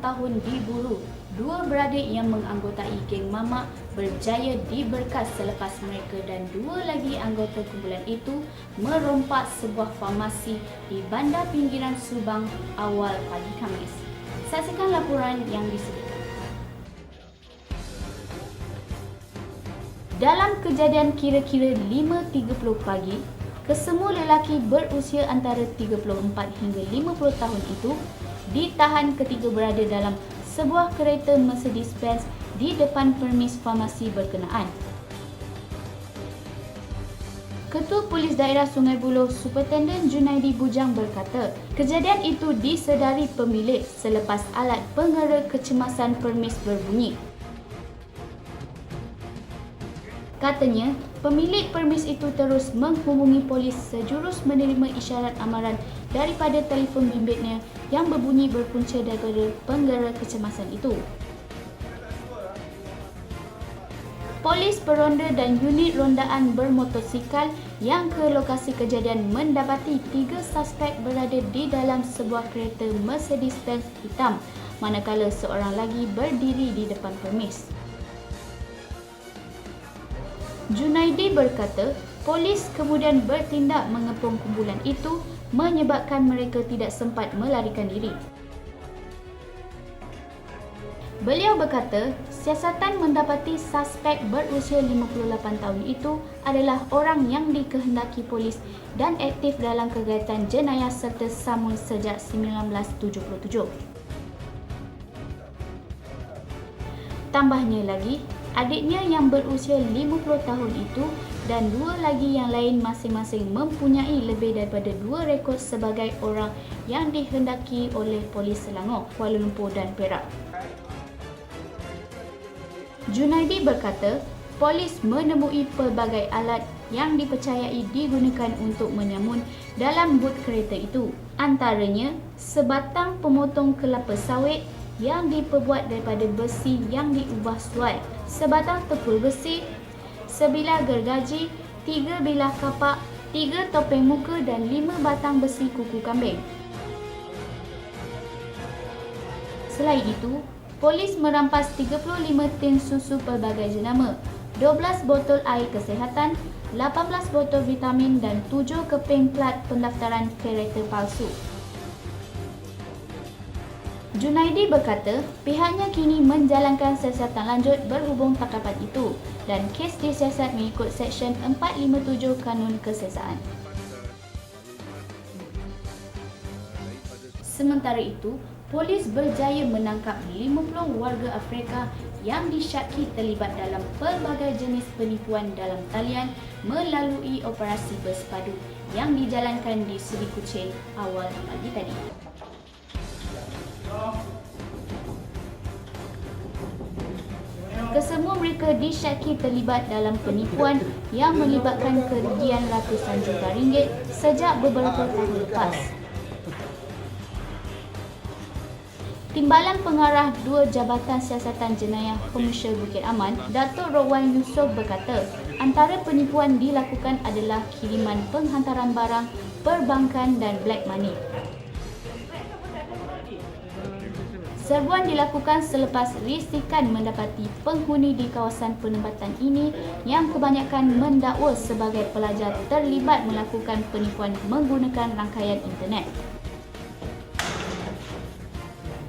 tahun diburu. Dua beradik yang menganggotai geng mamak berjaya diberkas selepas mereka dan dua lagi anggota kumpulan itu merompak sebuah farmasi di bandar pinggiran Subang awal pagi Khamis. Saksikan laporan yang disediakan. Dalam kejadian kira-kira 5.30 pagi, kesemua lelaki berusia antara 34 hingga 50 tahun itu ditahan ketika berada dalam sebuah kereta Mercedes-Benz di depan permis farmasi berkenaan. Ketua Polis Daerah Sungai Buloh, Superintendent Junaidi Bujang berkata, kejadian itu disedari pemilik selepas alat pengera kecemasan permis berbunyi. Katanya, pemilik permis itu terus menghubungi polis sejurus menerima isyarat amaran daripada telefon bimbitnya yang berbunyi berpunca daripada penggera kecemasan itu. Polis peronda dan unit rondaan bermotosikal yang ke lokasi kejadian mendapati 3 suspek berada di dalam sebuah kereta Mercedes-Benz hitam, manakala seorang lagi berdiri di depan permis. Junaidi berkata, polis kemudian bertindak mengepung kumpulan itu menyebabkan mereka tidak sempat melarikan diri. Beliau berkata, siasatan mendapati suspek berusia 58 tahun itu adalah orang yang dikehendaki polis dan aktif dalam kegiatan jenayah serta samun sejak 1977. Tambahnya lagi, adiknya yang berusia 50 tahun itu dan dua lagi yang lain masing-masing mempunyai lebih daripada 2 rekod sebagai orang yang dikehendaki oleh polis Selangor, Kuala Lumpur dan Perak. Junaidi berkata, polis menemui pelbagai alat yang dipercayai digunakan untuk menyamun dalam but kereta itu. Antaranya, sebatang pemotong kelapa sawit yang diperbuat daripada besi yang diubah suai, sebatang tepul besi, sebilah gergaji, 3 bilah kapak, 3 topeng muka dan 5 batang besi kuku kambing. Selain itu, polis merampas 35 tin susu pelbagai jenama, 12 botol air kesihatan, 18 botol vitamin dan 7 keping plat pendaftaran kereta palsu. Junaidi berkata, pihaknya kini menjalankan siasatan lanjut berhubung tangkapan itu dan kes disiasat mengikut Seksyen 457 Kanun Kesiasaan. Sementara itu, polis berjaya menangkap 50 warga Afrika yang disyaki terlibat dalam pelbagai jenis penipuan dalam talian melalui operasi bersepadu yang dijalankan di Seri Kuching awal pagi tadi. Kesemua mereka disyaki terlibat dalam penipuan yang melibatkan kerugian ratusan juta ringgit sejak beberapa tahun lepas. Timbalan Pengarah 2 Jabatan Siasatan Jenayah Komersial Bukit Aman, Datuk Rowan Yusof berkata, antara penipuan dilakukan adalah kiriman penghantaran barang, perbankan dan black money. Serbuan dilakukan selepas risikan mendapati penghuni di kawasan penempatan ini yang kebanyakan mendakwa sebagai pelajar terlibat melakukan penipuan menggunakan rangkaian internet.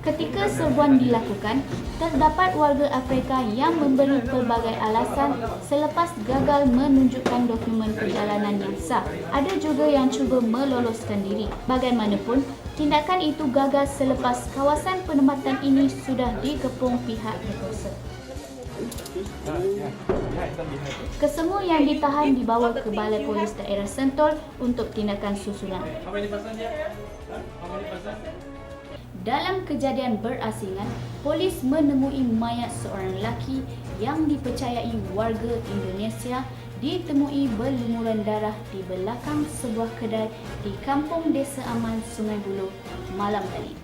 Ketika serbuan dilakukan, terdapat warga Afrika yang memberi pelbagai alasan selepas gagal menunjukkan dokumen perjalanan yang sah. Ada juga yang cuba meloloskan diri. Bagaimanapun, tindakan itu gagal selepas kawasan penempatan ini sudah dikepung pihak berkuasa. Kesemua yang ditahan dibawa ke Balai Polis Daerah Sentul untuk tindakan susulan. Dalam kejadian berasingan, polis menemui mayat seorang lelaki yang dipercayai warga Indonesia ditemui berlumuran darah di belakang sebuah kedai di Kampung Desa Aman, Sungai Buloh malam tadi.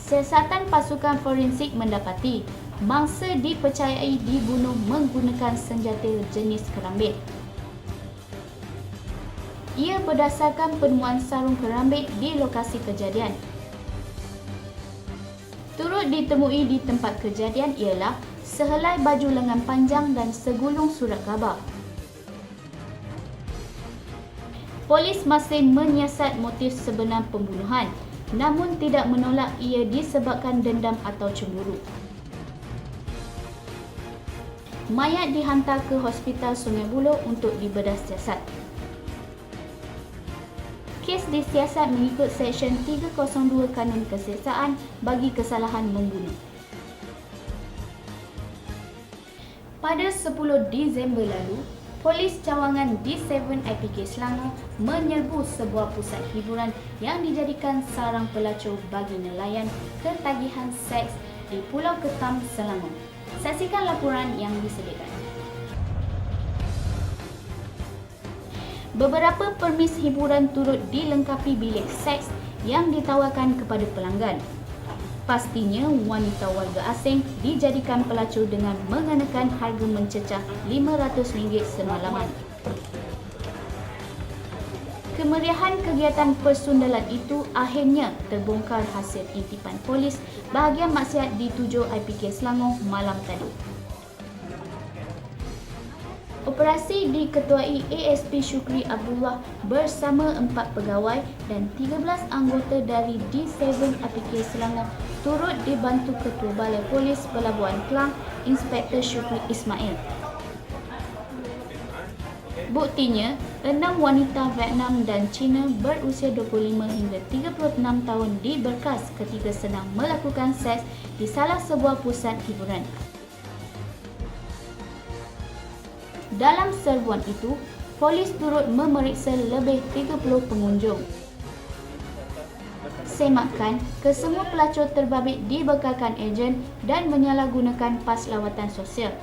Siasatan pasukan forensik mendapati mangsa dipercayai dibunuh menggunakan senjata jenis kerambit. ia berdasarkan penemuan sarung kerambit di lokasi kejadian. Turut ditemui di tempat kejadian ialah sehelai baju lengan panjang dan segulung surat khabar. Polis masih menyiasat motif sebenar pembunuhan, namun tidak menolak ia disebabkan dendam atau cemburu. Mayat dihantar ke Hospital Sungai Buloh untuk dibedah siasat. Kes disiasat mengikut Seksyen 302 Kanun Keseksaan bagi kesalahan membunuh. Pada 10 Disember lalu, Polis Cawangan D7 IPK Selangor menyerbu sebuah pusat hiburan yang dijadikan sarang pelacur bagi nelayan ketagihan seks di Pulau Ketam, Selangor. Saksikan laporan yang disediakan. Beberapa permis hiburan turut dilengkapi bilik seks yang ditawarkan kepada pelanggan. Pastinya wanita warga asing dijadikan pelacur dengan mengenakan harga mencecah RM500 semalaman. Kemeriahan kegiatan persundalan itu akhirnya terbongkar hasil intipan polis bahagian maksiat di 7 IPK Selangor malam tadi. Operasi diketuai ASP Syukri Abdullah bersama 4 pegawai dan 13 anggota dari D7 IPK Selangor turut dibantu Ketua Balai Polis Pelabuhan Kelang, Inspektor Syukri Ismail. Buktinya, 6 wanita Vietnam dan Cina berusia 25 hingga 36 tahun diberkas ketika sedang melakukan seks di salah sebuah pusat hiburan. Dalam serbuan itu, polis turut memeriksa lebih 30 pengunjung. Semakkan, kesemua pelacur terbabit dibekalkan ejen dan menyalahgunakan pas lawatan sosial.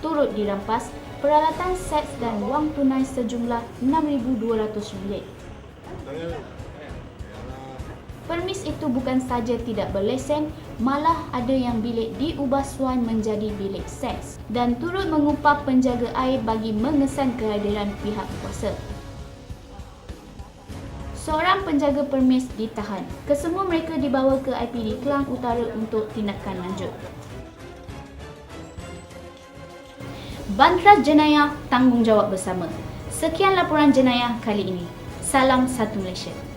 Turut dirampas peralatan seks dan wang tunai sejumlah RM6,200. Permis itu bukan saja tidak berlesen, malah ada yang bilik diubah suai menjadi bilik seks dan turut mengupah penjaga air bagi mengesan kehadiran pihak kuasa. Seorang penjaga permis ditahan. Kesemua mereka dibawa ke IPD Kelang Utara untuk tindakan lanjut. Bantras jenayah tanggungjawab bersama. Sekian laporan jenayah kali ini. Salam Satu Malaysia.